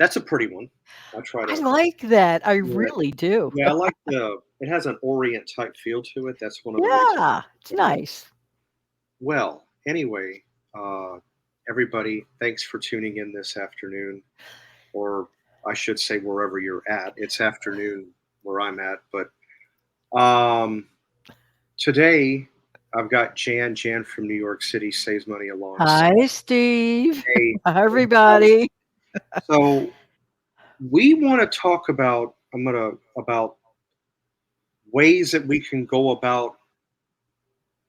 That's a pretty one. I try I to. like that. I Yeah, really do. yeah. I like the. It has an Orient type feel to it. That's one of the reasons. Yeah, it's I like. nice. Well, anyway, uh, everybody, thanks for tuning in this afternoon, or I should say wherever you're at. It's afternoon where I'm at, but um, today I've got Jan. Jan from New York City saves money alongside. Hi, Steve. Hey, Hi, um, everybody. so we want to talk about. I'm gonna about ways that we can go about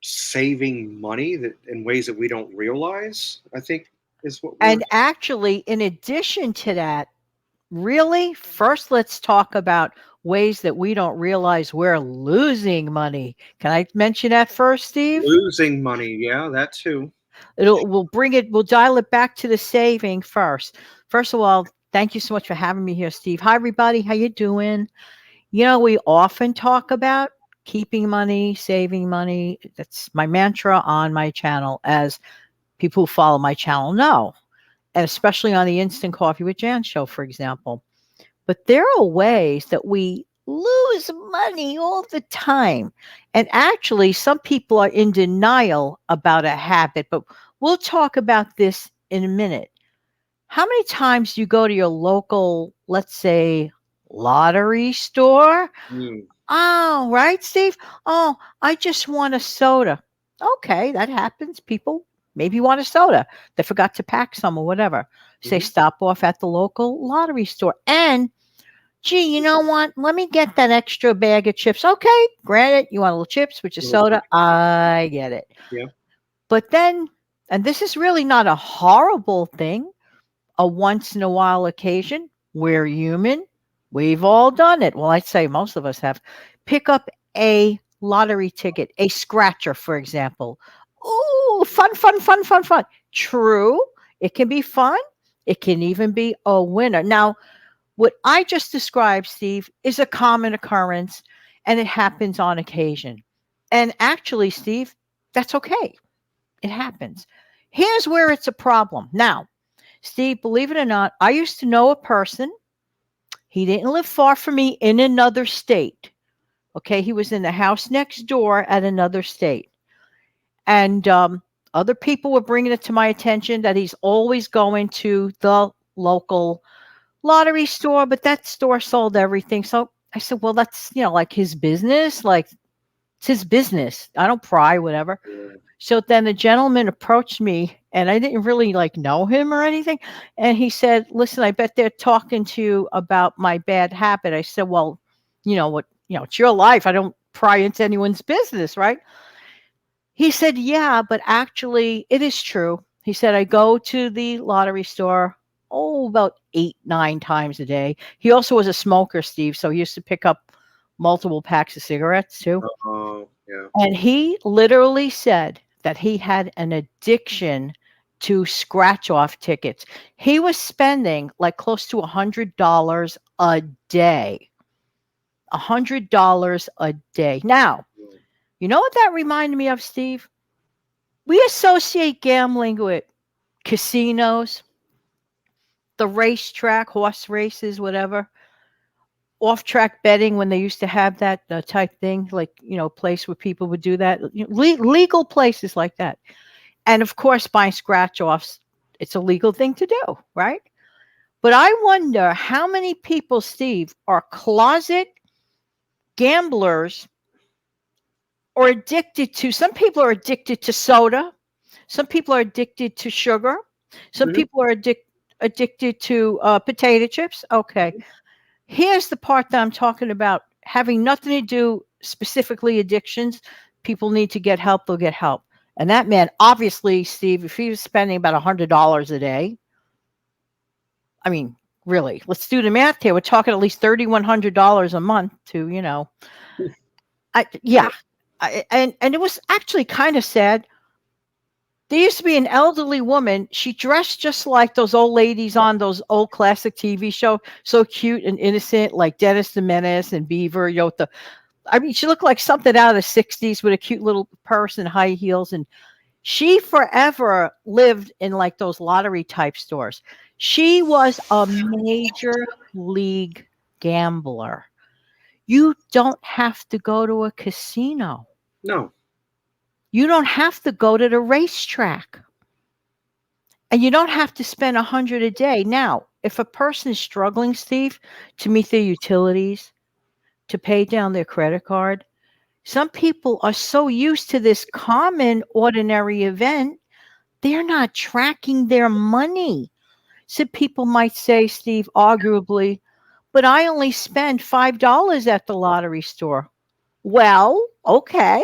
saving money that in ways that we don't realize. I think is what we're. And actually, in addition to that, really, first let's talk about ways that we don't realize we're losing money. Can I mention that first, Steve? Losing money, yeah, that too. We'll dial it back to the saving first. First of all, thank you so much for having me here, Steve. Hi, everybody. How you doing? We often talk about keeping money, saving money. That's my mantra on my channel, as people who follow my channel know, and especially on the Instant Coffee with Jan show, for example. But there are ways that we lose money all the time. And actually, some people are in denial about a habit, but we'll talk about this in a minute. How many times do you go to your local, let's say, lottery store? Mm, Oh, right, Steve? Oh, I just want a soda. Okay, that happens. People maybe want a soda. They forgot to pack some or whatever. Say, mhm. stop off at the local lottery store. And, gee, you know what? Let me get that extra bag of chips. Okay, granted, you want a little chips with your Little soda. chicken, I get it. yeah. But then, and this is really not a horrible thing, a once in a while occasion. We're human. We've all done it. Well, I'd say most of us have. Pick up a lottery ticket, a scratcher, for example. Ooh, fun, fun, fun, fun, fun. True. It can be fun. It can even be a winner. Now, what I just described, Steve, is a common occurrence and it happens on occasion. And actually, Steve, that's okay. It happens. Here's where it's a problem. Now, Steve, believe it or not, I used to know a person. He didn't live far from me in another state. Okay. He was in the house next door at another state. And other people were bringing it to my attention that he's always going to the local lottery store, but that store sold everything. So I said, well, that's, like his business. Like, it's his business. I don't pry, whatever. Yeah. So then the gentleman approached me and I didn't really know him or anything. And he said, listen, I bet they're talking to you about my bad habit. I said, well, what, it's your life. I don't pry into anyone's business, right? He said, yeah, but actually it is true. He said, I go to the lottery store, about 8, 9 times a day. He also was a smoker, Steve. So he used to pick up multiple packs of cigarettes too. Oh, yeah. And he literally said that he had an addiction to scratch off tickets. He was spending like close to $100 a day. $100 a day. Now, Mm. you know what that reminded me of, Steve? We associate gambling with casinos, the racetrack, horse races, whatever, off track betting when they used to have that type thing, like, place where people would do that, legal places like that. And of course, buying scratch offs, it's a legal thing to do, right? But I wonder how many people, Steve, are closet gamblers or addicted to, some people are addicted to soda. Some people are addicted to sugar. Some Mhm, people are addicted to potato chips. Okay. mhm. Here's the part that I'm talking about having nothing to do specifically addictions. People need to get help, they'll get help. And that man, obviously, Steve, if he was spending about $100 a day, I mean, really, let's do the math here. We're talking at least $3,100 a month to, Yeah. yeah. And it was actually kind of sad. There used to be an elderly woman. She dressed just like those old ladies on those old classic TV show, so cute and innocent, like Dennis the Menace and Beaver Yota. I mean, she looked like something out of the '60s with a cute little purse and high heels, and She forever lived in like those lottery type stores. She was a major league gambler. You don't have to go to a casino. No. You don't have to go to the racetrack. And you don't have to spend 100 a day. Now, if a person is struggling, Steve, to meet their utilities, to pay down their credit card, some people are so used to this common ordinary event, they're not tracking their money. So people might say, Steve, arguably, but I only spend $5 at the lottery store. Well, okay,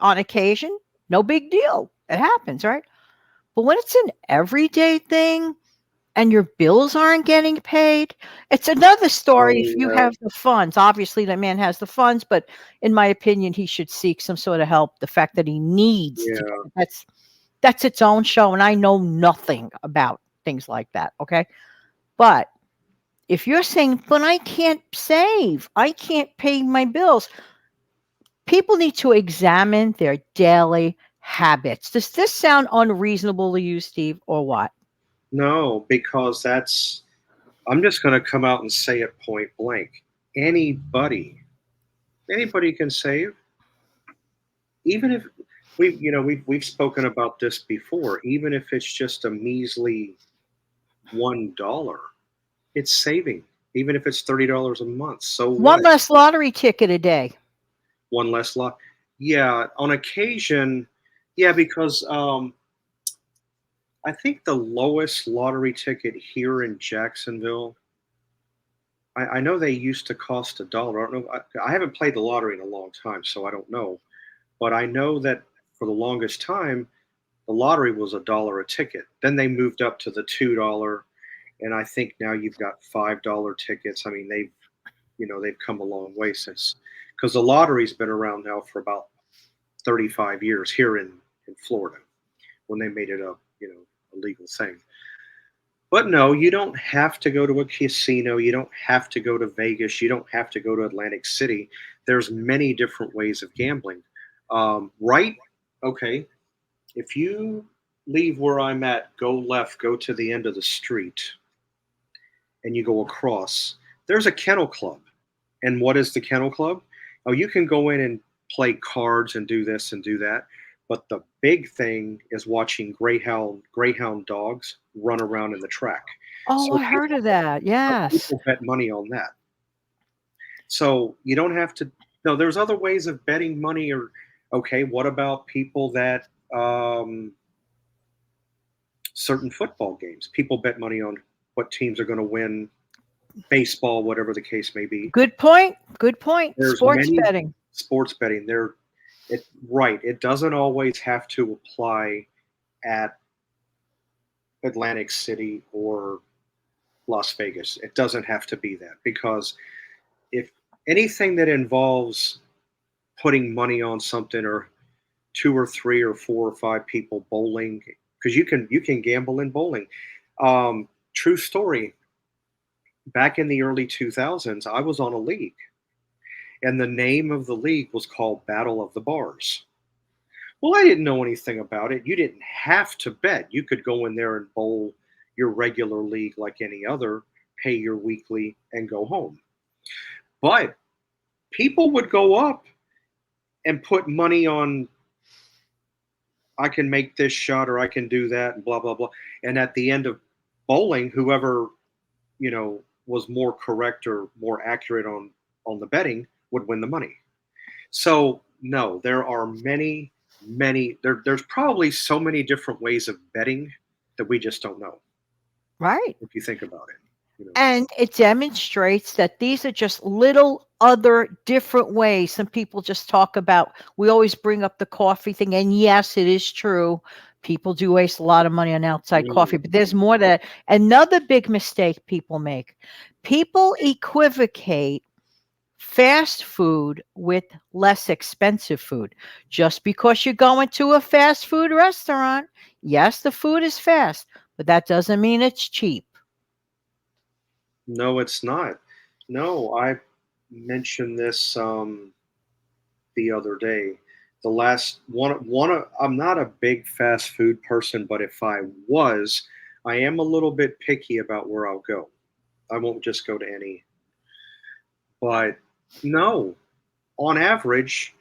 on occasion, no big deal. It happens, right? But when it's an everyday thing and your bills aren't getting paid, it's another story if Oh, you yeah. have the funds. Obviously, that man has the funds, but in my opinion, he should seek some sort of help. The fact that he needs to Yeah. get that's its own show, and I know nothing about things like that. Okay. But if you're saying, but I can't save, I can't pay my bills, people need to examine their daily habits. Does this sound unreasonable to you, Steve, or what? No, because I'm just going to come out and say it point blank. Anybody, anybody can save, even if we've spoken about this before. Even if it's just a measly $1, it's saving. Even if it's $30 a month, so One what? less lottery ticket a day. One less lot. Yeah, on occasion, yeah, because I think the lowest lottery ticket here in Jacksonville, I know they used to cost $1. I don't know. I haven't played the lottery in a long time, so I don't know. But I know that for the longest time, the lottery was $1 a ticket. Then they moved up to the $2, and I think now you've got $5 tickets. I mean, they've come a long way since, because the lottery's been around now for about 35 years here in Florida when they made it a legal thing. But no, you don't have to go to a casino. You don't have to go to Vegas. You don't have to go to Atlantic City. There's many different ways of gambling. Right? Okay. If you leave where I'm at, go left, go to the end of the street, and you go across, there's a kennel club. And what is the kennel club? Oh, you can go in and play cards and do this and do that. But the big thing is watching greyhound dogs run around in the track. Oh, So I heard of that. Yes. people bet money on that. So you don't have to. No, there's other ways of betting money. Or okay, what about people that certain football games? People bet money on what teams are going to win, baseball, whatever the case may be. Good point. Good point. There's Sports many betting. sports betting. Right. It doesn't always have to apply at Atlantic City or Las Vegas. It doesn't have to be that, because if anything that involves putting money on something, or two or three or four or five people bowling, because you can gamble in bowling. True story. Back in the early 2000s, I was on a league, and the name of the league was called Battle of the Bars. Well, I didn't know anything about it. You didn't have to bet. You could go in there and bowl your regular league like any other, pay your weekly, and go home. But people would go up and put money on, I can make this shot or I can do that, and blah blah blah. And at the end of bowling, whoever was more correct or more accurate on the betting would win the money. So no, there are there's probably so many different ways of betting that we just don't know Right. if you think about it. And it demonstrates that these are just little other different ways. Some people just talk about, we always bring up the coffee thing. And yes, it is true. People do waste a lot of money on outside coffee, but there's more to that. Another big mistake people make, people equivocate fast food with less expensive food. Just because you're going to a fast food restaurant, yes, the food is fast, but that doesn't mean it's cheap. No, it's not. No, I mentioned this the other day. the last I'm not a big fast food person, but if I was, I am a little bit picky about where I'll go. I won't just go to any. But no, on average,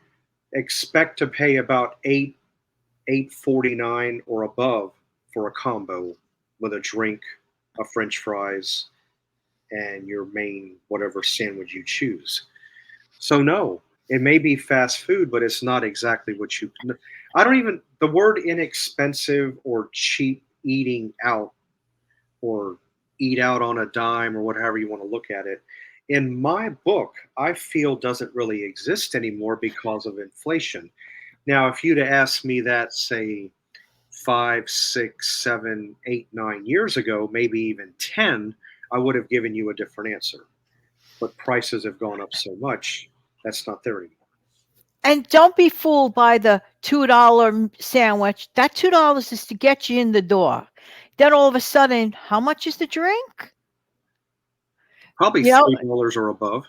expect to pay about 8.49 or above for a combo with a drink, a French fries, and your main whatever sandwich you choose. So no, it may be fast food, but it's not exactly what you. I don't even the word inexpensive or cheap eating out or eat out on a dime or whatever you want to look at it. In my book, I feel doesn't really exist anymore because of inflation. Now, if you'd have asked me that, say, 5, 6, 7, 8, 9 years ago, maybe even 10, I would have given you a different answer. But prices have gone up so much, that's not there anymore. And don't be fooled by the $2 sandwich. That $2 is to get you in the door. Then all of a sudden, how much is the drink? Probably You know, $3 or above.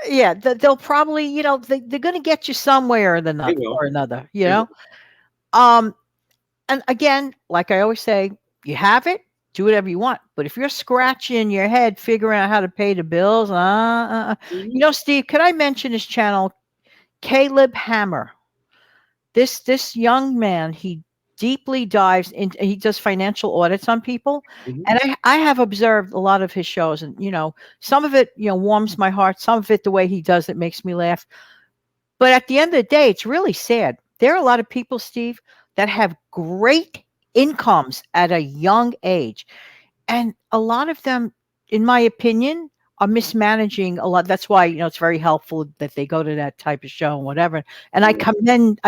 yeah, they'll probably, they're going to get you somewhere or They will. another, They will. Um, and again, like I always say, you have it, do whatever you want. But if you're scratching your head figuring out how to pay the bills, Mhm. Steve, could I mention his channel, Caleb Hammer? This young man, he deeply dives into, he does financial audits on people. Mhm. And I have observed a lot of his shows, and some of it, warms my heart. Some of it, the way he does it, makes me laugh. But at the end of the day, it's really sad. There are a lot of people, Steve, that have great incomes at a young age. And a lot of them, in my opinion, are mismanaging a lot. That's why, it's very helpful that they go to that type of show and whatever. And I Yeah.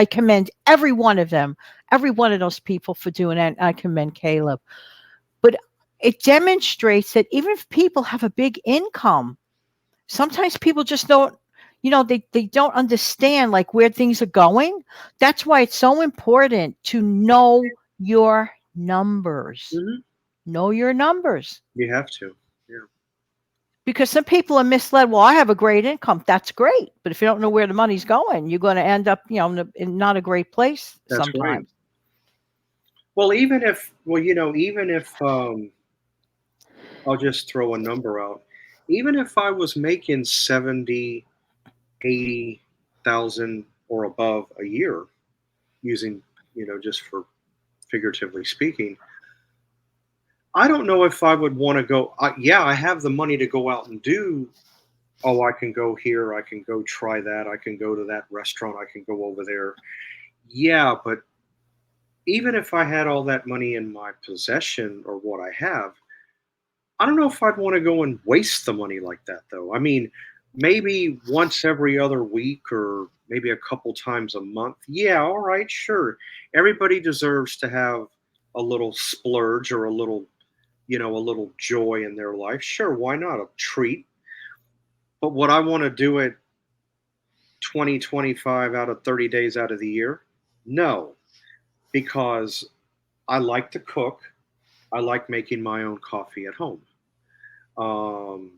commend every one of them, every one of those people for doing that. And I commend Caleb. But it demonstrates that even if people have a big income, sometimes people just don't, they don't understand like where things are going. That's why it's so important to know your numbers. Mhm. Know your numbers. You have to. Yeah. Because some people are misled. Well, I have a great income. That's great. But if you don't know where the money's going, you're going to end up, in not a great place That's right. sometimes. Well, even if I'll just throw a number out. Even if I was making 70, 80,000 or above a year using, just for figuratively speaking, I don't know if I would want to go. Yeah, I have the money to go out and do. Oh, I can go here. I can go try that. I can go to that restaurant. I can go over there. Yeah, but even if I had all that money in my possession or what I have, I don't know if I'd want to go and waste the money like that, though. I mean, maybe once every other week or maybe a couple times a month. Yeah, all right, sure. Everybody deserves to have a little splurge or a little joy in their life. Sure, why not? A treat. But would I want to do it 20, 25 out of 30 days out of the year? No, because I like to cook. I like making my own coffee at home. Um,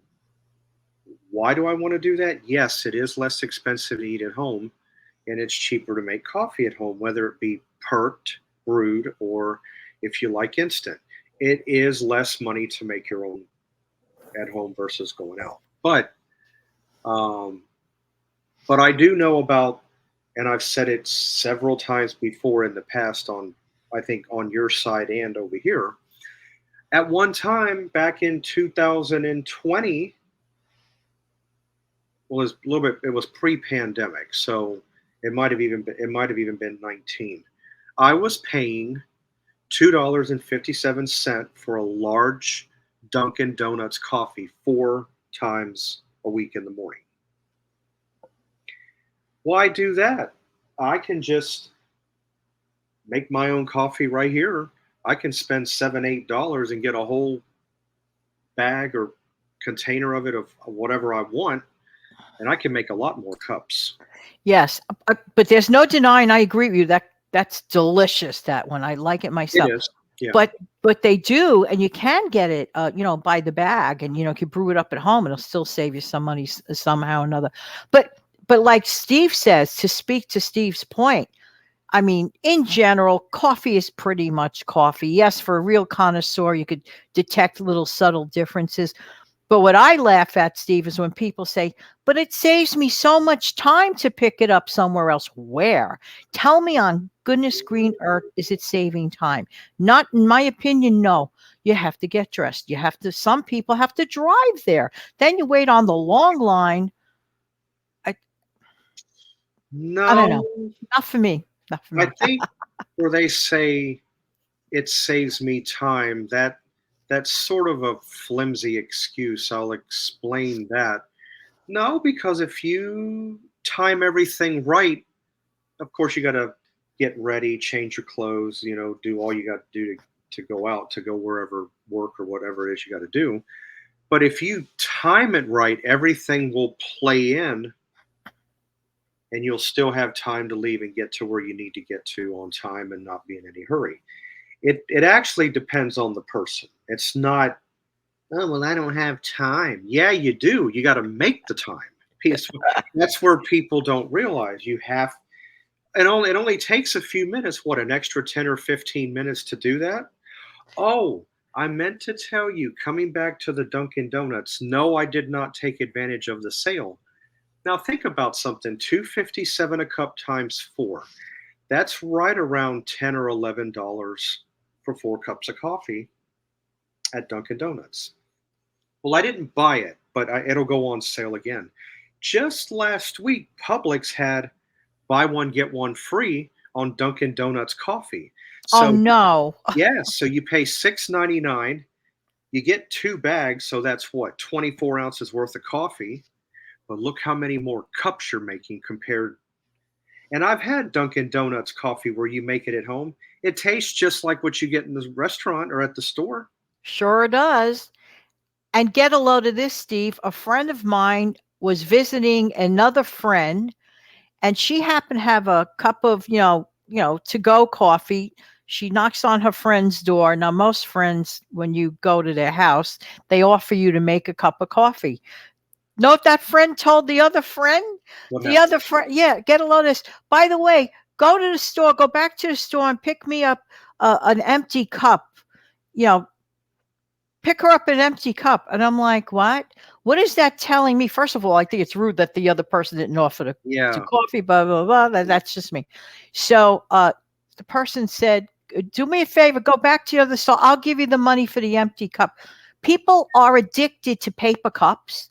why do I want to do that? Yes, it is less expensive to eat at home, and it's cheaper to make coffee at home, whether it be perked, brewed, or if you like instant. It is less money to make your own at home versus going out. Um, but I do know about, and I've said it several times before in the past on, I think, on your side and over here. At one time back in 2020, was a little bit. It was pre-pandemic, so it might have even been 19. I was paying $2.57 for a large Dunkin' Donuts coffee 4 times a week in the morning. Why do that? I can just make my own coffee right here. I can spend $7, $8 and get a whole bag or container of it of whatever I want, and I can make a lot more cups. Yes. But there's no denying, I agree with you, that's delicious, that one. I like it It myself. is, yeah. But they do, and you can get it, by the bag, and you can brew it up at home. It'll still save you some money somehow or another. But like Steve says, to speak to Steve's point, I mean, in general, coffee is pretty much coffee. Yes, for a real connoisseur, you could detect little subtle differences. But what I laugh at, Steve, is when people say, but it saves me so much time to pick it up somewhere else. Where? Tell me on goodness green earth, is it saving time? Not, in my opinion, no. You have to get dressed. You have to, some people have to drive there. Then you wait on the long line. I, I don't know. No, Not for me. Not for I me. think where they say it saves me time, that's sort of a flimsy excuse. I'll explain that. No, because if you time everything right, of course you got to get ready, change your clothes, do all you got to do to go out, to go wherever work or whatever it is you got to do. But if you time it right, everything will play in and you'll still have time to leave and get to where you need to get to on time and not be in any hurry. It actually depends on the person. It's not, oh well, I don't have time. Yeah, you do. You got to make the time. That's where people don't realize you have. It only takes a few minutes. What, an extra 10 or 15 minutes to do that? Oh, I meant to tell you. Coming back to the Dunkin' Donuts. No, I did not take advantage of the sale. Now think about something. 257 a cup times four. That's right around $10 or $11 for 4 cups of coffee at Dunkin' Donuts. Well, I didn't buy it, but it'll go on sale again. Just last week, Publix had buy one get one free on Dunkin' Donuts coffee. Oh, So no. yeah, so you pay $6.99. You get 2 bags, so that's what, 24 ounces worth of coffee. But look how many more cups you're making compared. And I've had Dunkin' Donuts coffee where you make it at home. It tastes just like what you get in the restaurant or at the store. Sure does. And get a load of this, Steve. A friend of mine was visiting another friend, and she happened to have a cup of, to go coffee. She knocks on her friend's door. Now, most friends, when you go to their house, they offer you to make a cup of coffee. Know what that friend told the other friend? What The happened? other friend, yeah, get a load of this. By the way, go to the store, go back to the store and pick me up an empty cup. You know, pick her up an empty cup. And I'm like, what? What is that telling me? First of all, I think it's rude that the other person didn't offer to Yeah. coffee, blah, blah, blah. That's just me. So the person said, do me a favor, go back to the other store. I'll give you the money for the empty cup. People are addicted to paper cups.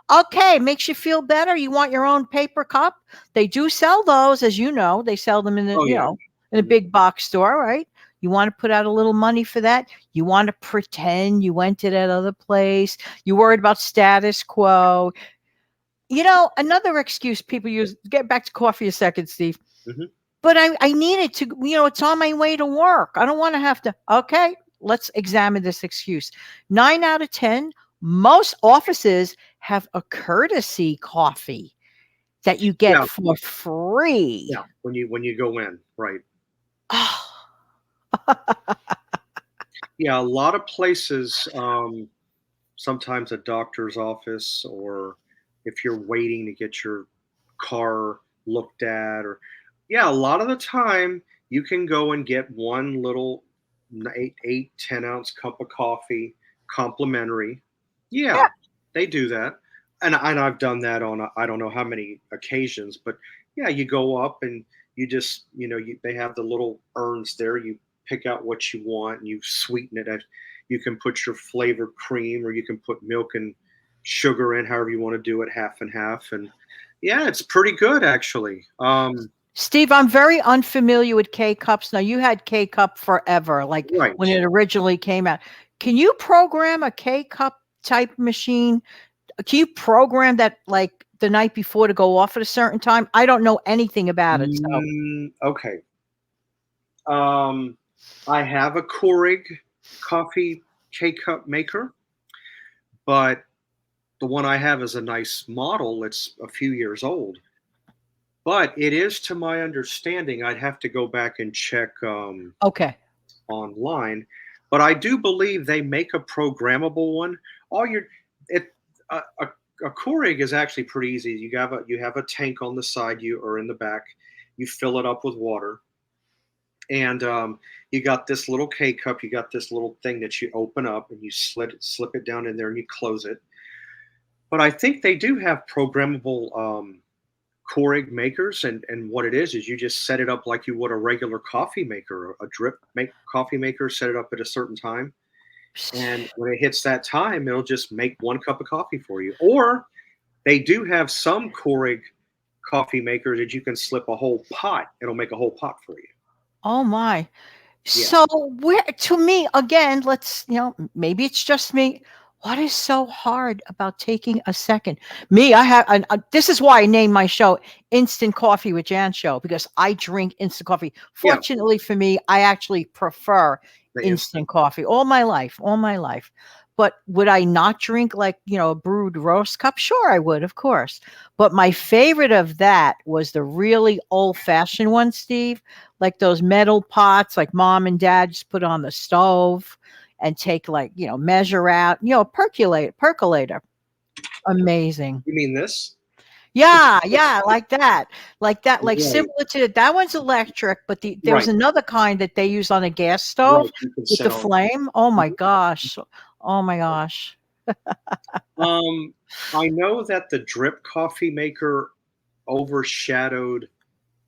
Okay, makes you feel better. You want your own paper cup? They do sell those, as you know. They sell them in the, Oh yeah. in a Mhm. big box store, right? You want to put out a little money for that. You want to pretend you went to that other place. You worried about status quo. Another excuse people use, get back to coffee a second, Steve. Mhm. But I needed to, it's on my way to work. I don't want to have to. Okay, let's examine this excuse. 9 out of 10, most offices have a courtesy coffee that you get Yeah. for free. Yeah. When you go in, right? Oh, Yeah. A lot of places. Sometimes a doctor's office, or if you're waiting to get your car looked at, or yeah, a lot of the time you can go and get one little 8, 10 ounce cup of coffee complimentary. yeah. Yeah, they do that. And I've done that on I don't know how many occasions, but yeah, you go up and you just, they have the little urns there. You pick out what you want and you sweeten it. You can put your flavored cream, or you can put milk and sugar in, however you want to do it, half and half. And yeah, it's pretty good actually. Steve, I'm very unfamiliar with K cups. Now, you had K cup forever, like Right. when it originally came out. Can you program a K cup type machine? Can you program that like the night before to go off at a certain time? I don't know anything about it. So, Okay. Um, I have a Keurig coffee K cup maker, but the one I have is a nice model. It's a few years old, but it is, to my understanding, I'd have to go back and check okay. online. But I do believe they make a programmable one. All your it a Keurig is actually pretty easy. You have a tank on the side, you or in the back. You fill it up with water. And you got this little K cup. You got this little thing that you open up and you slip it down in there and you close it. But I think they do have programmable Keurig makers, and what it is you just set it up like you would a regular coffee maker, a drip make coffee maker. Set it up at a certain time, and when it hits that time, it'll just make 1 cup of coffee for you. Or they do have some Keurig coffee makers that you can slip a whole pot. It'll make a whole pot for you. Oh my. Yeah. So where to me again, maybe it's just me. What is so hard about taking a second? Me, I have this is why I named my show Instant Coffee with Jan Show, because I drink instant coffee. Yeah. Fortunately for me, I actually prefer The instant coffee all my life, all my life. But would I not drink like, a brewed roast cup? Sure, I would, of course. But my favorite of that was the really old fashioned one, Steve, like those metal pots, like mom and dad just put on the stove and take like, measure out, percolator. Amazing. You mean this? Yeah, yeah, like that. Like that, like Right. similar to that one's electric, but there was Right. another kind that they use on a gas stove Right. You can with set the on. flame. Oh my Mhm. gosh. Oh my gosh. Um, I know that the drip coffee maker overshadowed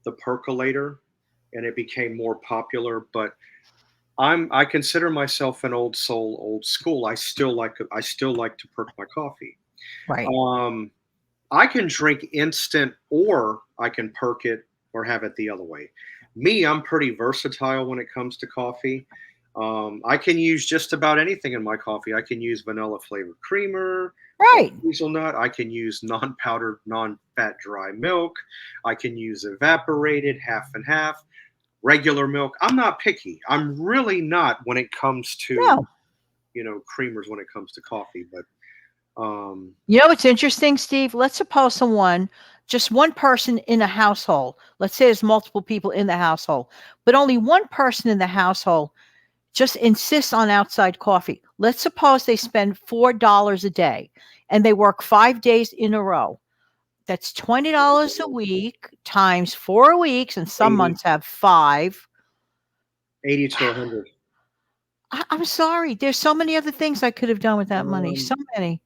the percolator and it became more popular, but I consider myself an old soul, old school. I still like to perk my coffee. Right. Um, I can drink instant or I can perk it or have it the other way. Me, I'm pretty versatile when it comes to coffee. I can use just about anything in my coffee. I can use vanilla flavored creamer or Right. hazelnut. I can use non powdered, non fat dry milk. I can use evaporated, half and half, regular milk. I'm not picky. I'm really not when it comes to, No. creamers when it comes to coffee. But um, You know what's interesting, Steve? Let's suppose just one person in a household, let's say there's multiple people in the household, but only one person in the household just insists on outside coffee. Let's suppose they spend $4 a day and they work 5 days in a row. That's $20 a week times 4 weeks, and some 80, months have five. 80 to 100. I'm sorry. There's so many other things I could have done with that money. Um, So many.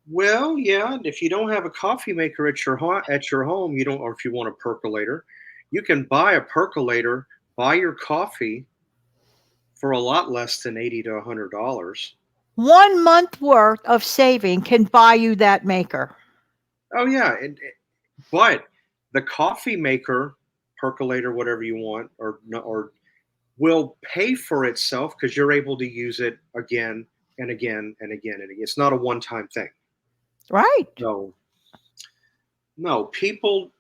Well, yeah, if you don't have a coffee maker at your home, you don't, or if you want a percolator, you can buy a percolator, buy your coffee for a lot less than $80 to $100. 1 month worth of saving can buy you that maker. Oh yeah, but the coffee maker, percolator, whatever you want, or will pay for itself because you're able to use it again and again and again and again. It's not a one-time thing. Right. So no, people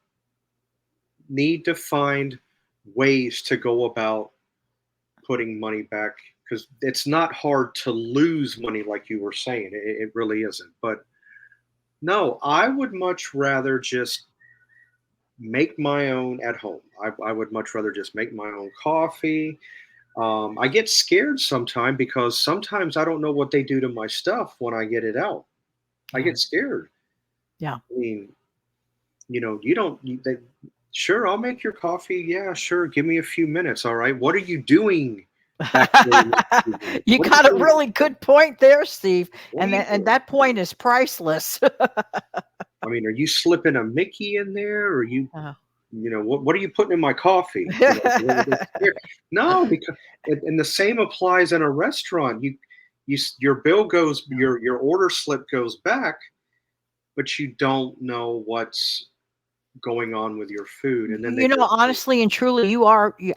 need to find ways to go about putting money back because it's not hard to lose money like you were saying. It really isn't. But no, I would much rather just make my own at home. I would much rather just make my own coffee. I get scared sometimes because sometimes I don't know what they do to my stuff when I get it out. I Yeah. get scared. Yeah. I mean, you don't. Sure, I'll make your coffee. Yeah, sure. Give me a few minutes. All right. What are you doing back there? You What are you got a doing? really good point there, Steve. What are And you and doing? that point is priceless. I mean, are you slipping a Mickey in there? Or Uh, what are you putting in my coffee? They're scared. No, because and the same applies in a restaurant. Your bill goes, your order slip goes back, but you don't know what's going on with your food, and then they just. honestly and truly, you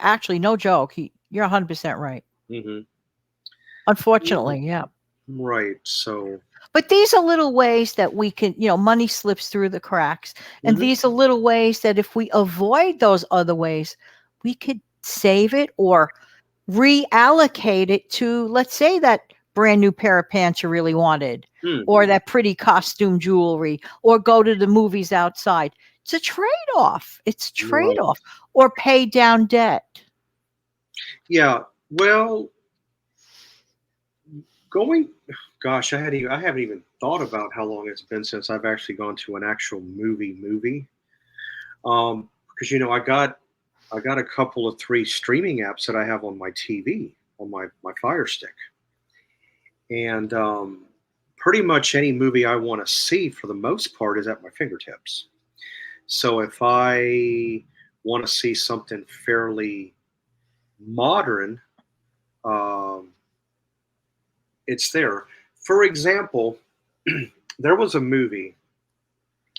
actually, no joke. You're 100% right. Mhm. Unfortunately, yeah. Right. So. But these are little ways that we can, money slips through the cracks. And Mhm. these are little ways that if we avoid those other ways, we could save it or reallocate it to, let's say, that brand new pair of pants you really wanted, Hmm. or that pretty costume jewelry, or go to the movies outside. It's a trade off. It's a trade Right. off, or pay down debt. Yeah. Well, going. Gosh, I haven't even thought about how long it's been since I've actually gone to an actual movie. Because I got I got a couple of 3 streaming apps that I have on my TV, on my Fire Stick, and, pretty much any movie I wanna see for the most part is at my fingertips. So if I wanna see something fairly modern, um, it's there. For example, there was a movie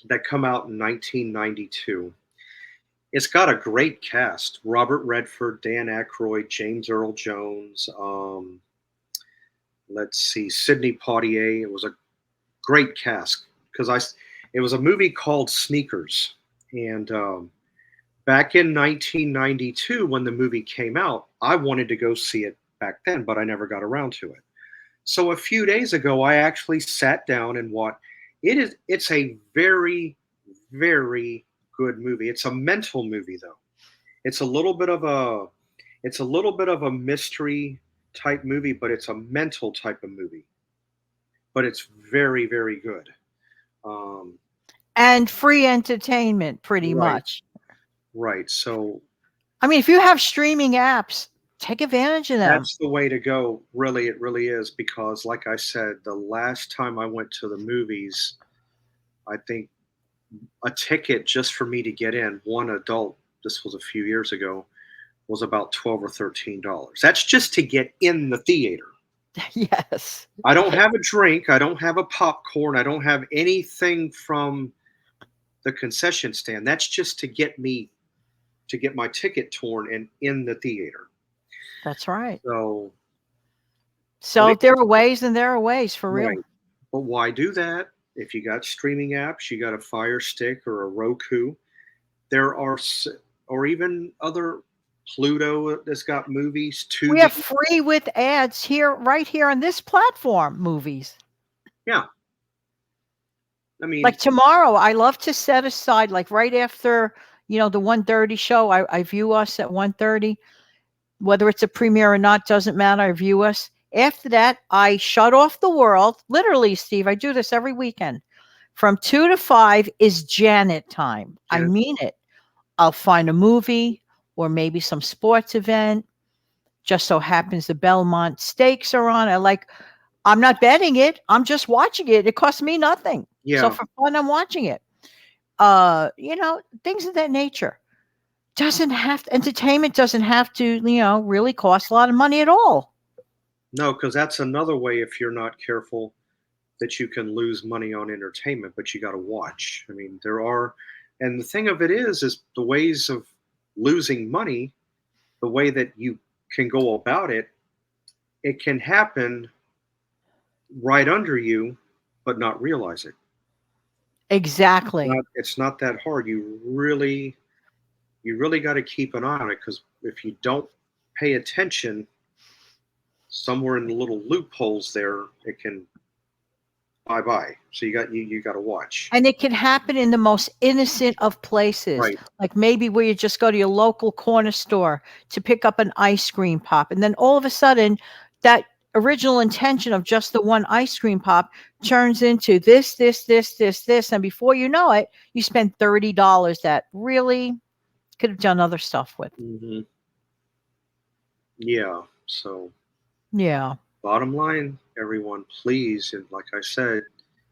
that come out in 1992. It's got a great cast: Robert Redford, Dan Aykroyd, James Earl Jones. Let's see, Sidney Poitier. It was a great cast because it was a movie called Sneakers, and back in 1992 when the movie came out, I wanted to go see it back then, but I never got around to it. So a few days ago, I actually sat down and watched. It's a very, very good movie. It's a mental movie though. It's a little bit of a it's a little bit of a mystery type movie, but it's a mental type of movie. But it's very, very good. Um, And free entertainment, pretty right, much. right. So I mean, if you have streaming apps, take advantage of them. that's the way to go. Really, it really is because, like I said, the last time I went to the movies, I think a ticket just for me to get in, one adult, this was a few years ago, was about $12 or $13. That's just to get in the theater. Yes. I don't have a drink. I don't have a popcorn. I don't have anything from the concession stand. That's just to get my ticket torn and in the theater. That's right. So, but So there are ways and there are ways for real. right. But why do that? If you got streaming apps, you got a Fire Stick or a Roku. There are, or even other Pluto that's got movies. We have Tubi, free with ads here, right here on this platform, movies. yeah. I mean, Like tomorrow, I love to set aside, like right after, the 1:30 show, I view us at 1:30. Whether it's a premiere or not, doesn't matter. I view us. After that, I shut off the world. Literally, Steve, I do this every weekend. From 2 to 5 is Janet time. I Janet, mean it. I'll find a movie or maybe some sports event. Just so happens the Belmont Stakes are on. I'm not betting it. I'm just watching it. It costs me nothing. So yeah, for fun, I'm watching it. Things of that nature. Entertainment doesn't have to, really cost a lot of money at all. no, because that's another way if you're not careful that you can lose money on entertainment, but you got to watch. I mean, there are, and the thing of it is the ways of losing money, the way that you can go about it, it can happen right under you, but not realize it. Exactly. It's not that hard. You really got to keep an eye on it because if you don't pay attention, somewhere in the little loopholes there, it can bye bye. So you got to watch. And it can happen in the most innocent of places, Right. like maybe where you just go to your local corner store to pick up an ice cream pop. And then all of a sudden, that original intention of just the one ice cream pop turns into this, this, this, this, this. And before you know it, you spend $30 that really could have done other stuff with. Hmm. Yeah. So Yeah. bottom line, everyone, please, and like I said,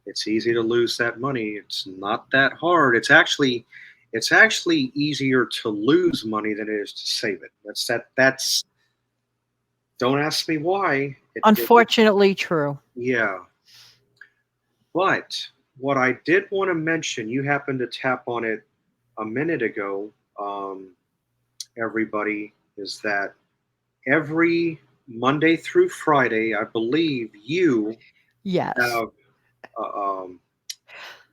it's easy to lose that money. It's not that hard. It's actually easier to lose money than it is to save it. That's don't ask me why. Unfortunately true. Yeah. But what I did want to mention, you happened to tap on it a minute ago, everybody, is that every Monday through Friday, I believe you Yes. have um,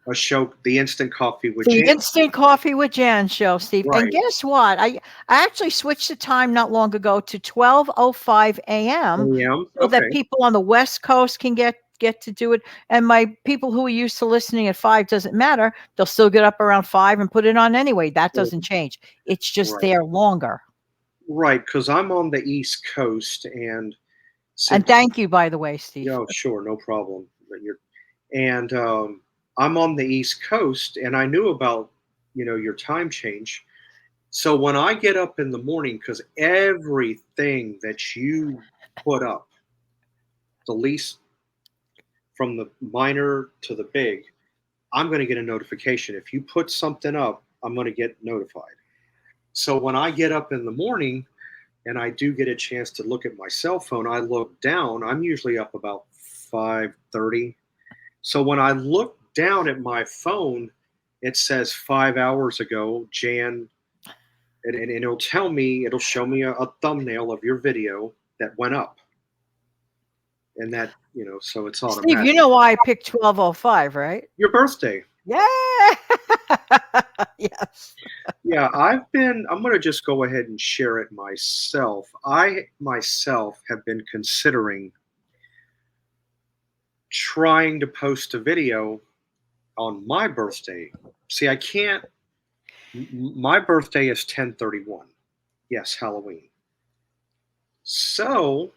a show, The Instant Coffee with The Jan. Instant Coffee with Jan show, Steve. And Right. guess what? I actually switched the time not long ago to 12:05 a.m. AM. so that Okay. people on the West Coast can get to do it. And my people who are used to listening at 5 doesn't matter. They'll still get up around 5 and put it on anyway. That doesn't change. It's just Right. there longer. Right. Because I'm on the East Coast, and And since thank you, by the way, Steve. yeah, sure, no problem. But and I'm on the East Coast, and I knew about your time change. So when I get up in the morning, because everything that you put up, the least from the minor to the big, I'm going to get a notification. If you put something up, I'm going to get notified. So when I get up in the morning and I do get a chance to look at my cell phone, I look down. I'm usually up about 5:30. So when I look down at my phone, it says 5 hours ago, Jan, and it'll tell me, it'll show me a thumbnail of your video that went up. And that, so it's Steve, automatic. you know why I picked 12:05, right? Your birthday. Yeah. Yes. Yeah, I'm going to just go ahead and share it myself. I myself have been considering trying to post a video on my birthday. See, I can't, my birthday is 10/31. Yes, Halloween. So,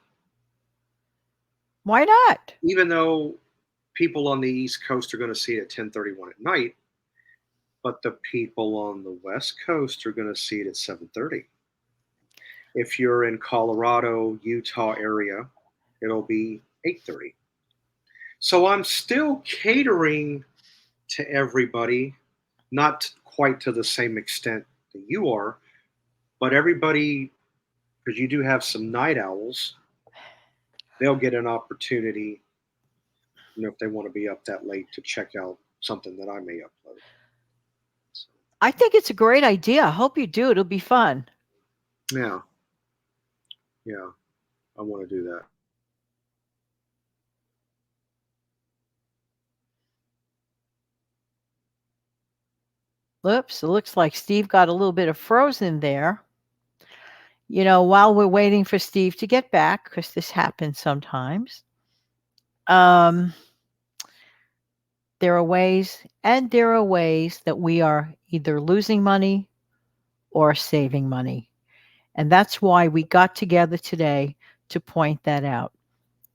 Why not? even though people on the East Coast are going to see it at 10:31 at night, but the people on the West Coast are going to see it at 7:30. If you're in Colorado, Utah area, it'll be 8:30. So I'm still catering to everybody, not quite to the same extent that you are, but everybody, because you do have some night owls, they'll get an opportunity, if they want to be up that late to check out something that I may upload. So, I think it's a great idea. I hope you do. It'll be fun. yeah, yeah, I want to do that. Oops, it looks like Steve got a little bit of frozen there. While we're waiting for Steve to get back, because this happens sometimes, there are ways that we are either losing money or saving money. And that's why we got together today to point that out.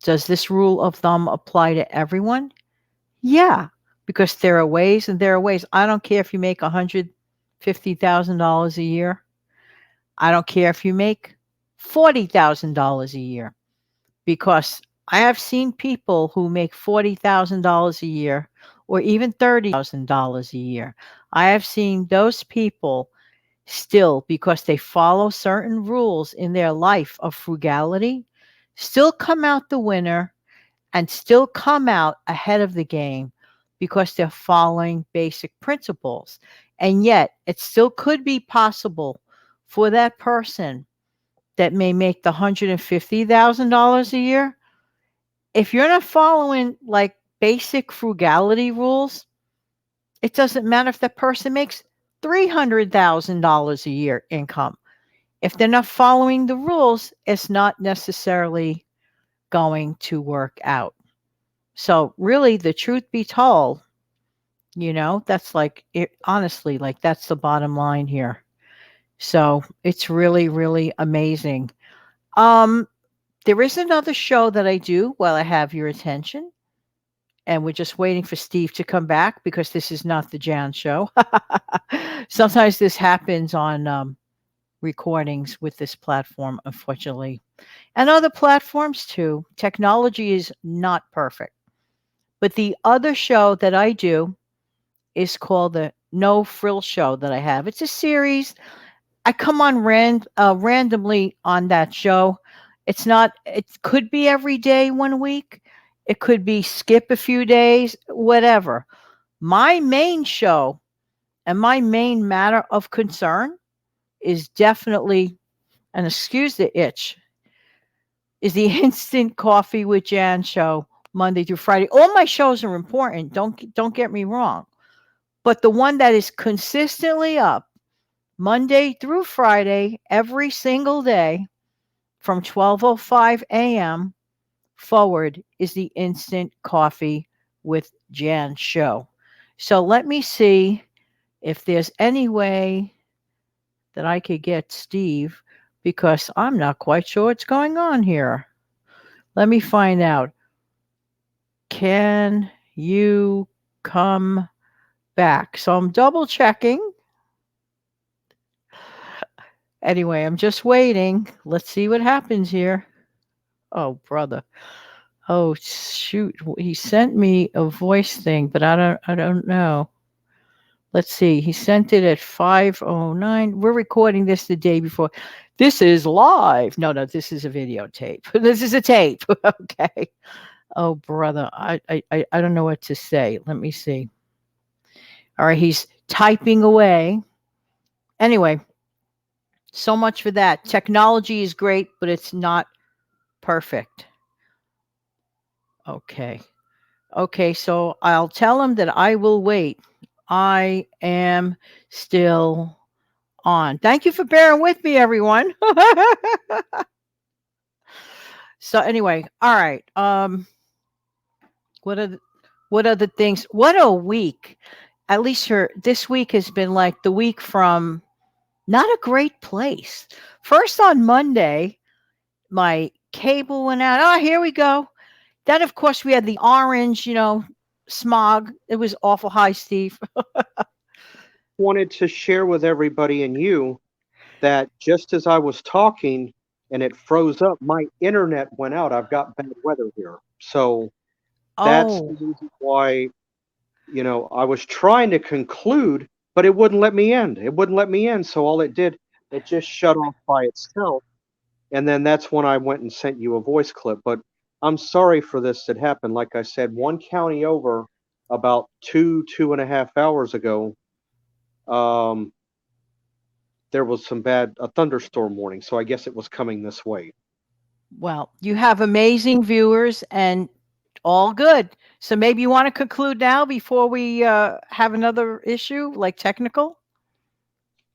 Does this rule of thumb apply to everyone? Yeah, because there are ways and there are ways. I don't care if you make $150,000 a year. I don't care if you make $40,000 a year, because I have seen people who make $40,000 a year or even $30,000 a year. I have seen those people still, because they follow certain rules in their life of frugality, still come out the winner and still come out ahead of the game because they're following basic principles. And yet, it still could be possible for that person that may make the $150,000 a year. If you're not following like basic frugality rules, it doesn't matter if that person makes $300,000 a year income. If they're not following the rules, it's not necessarily going to work out. So really, the truth be told, that's like it, honestly, like that's the bottom line here. So it's really, really amazing. Um, there is another show that I do while I have your attention, and we're just waiting for Steve to come back because this is not the Jan show. Sometimes this happens on recordings with this platform, unfortunately, and other platforms too. Technology is not perfect. But the other show that I do is called the No Frill Show that I have. It's a series. I come on randomly on that show. It's not, it could be every day one week. It could be skip a few days, whatever. My main show and my main matter of concern is definitely, and excuse the itch, is the Instant Coffee with Jan show Monday through Friday. All my shows are important. Don't get me wrong. But the one that is consistently up Monday through Friday, every single day from 12:05 a.m. forward is the Instant Coffee with Jan show. So let me see if there's any way that I could get Steve, because I'm not quite sure what's going on here. Let me find out. Can you come back? So I'm double checking. Anyway, I'm just waiting. Let's see what happens here. Oh, brother. Oh, shoot. He sent me a voice thing, but I don't know. Let's see. He sent it at 5:09. We're recording this the day before. This is live. No, this is a videotape. This is a tape. Okay. Oh, brother. I don't know what to say. Let me see. All right, he's typing away. Anyway, so much for that. Technology is great, but it's not perfect. Okay. Okay, so I'll tell him that I will wait. I am still on. Thank you for bearing with me, everyone. So anyway, all right. What are what other things? What a week. At least this week has been like the week from not a great place. First on Monday, my cable went out. Oh, here we go. Then of course we had the orange, smog. It was awful. Hi, Steve. Wanted to share with everybody and you that just as I was talking and it froze up, my internet went out. I've got bad weather here. So that's the Oh, reason why, I was trying to conclude, but it wouldn't let me end. It wouldn't let me end. So all it did, it just shut off by itself. And then that's when I went and sent you a voice clip. But I'm sorry for this that happened. Like I said, one county over about 2.5 hours ago, um, there was a thunderstorm warning. So I guess it was coming this way. well, you have amazing viewers and all good. So maybe you want to conclude now before we have another issue like technical?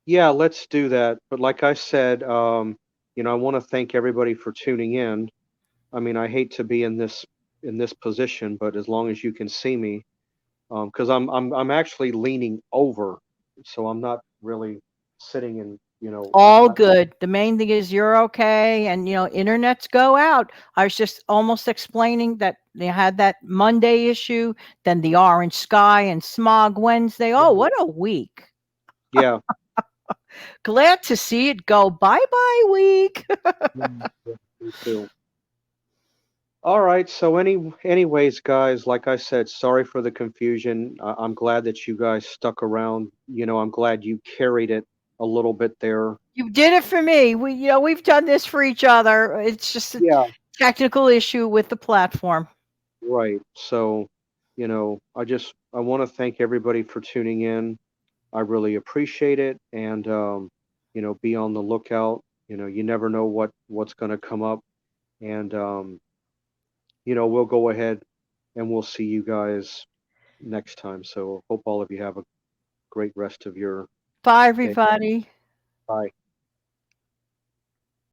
Yeah, let's do that. But like I said, I want to thank everybody for tuning in. I mean, I hate to be in this position, but as long as you can see me, because I'm actually leaning over, so I'm not really sitting in, I'm All not. good. The main thing is you're okay and internets go out. I was just almost explaining that they had that Monday issue, then the orange sky and smog Wednesday. Oh, what a week. Yeah. Glad to see it go. Bye-bye week. Me too. All right. So anyways, guys, like I said, sorry for the confusion. I'm glad that you guys stuck around. I'm glad you carried it a little bit there. You did it for me. We've done this for each other. It's just a Yeah. technical issue with the platform. Right. So, I want to thank everybody for tuning in. I really appreciate it, and be on the lookout. You never know what's going to come up, and we'll go ahead and we'll see you guys next time. So, hope all of you have a great rest of your Bye, day. everybody. Bye.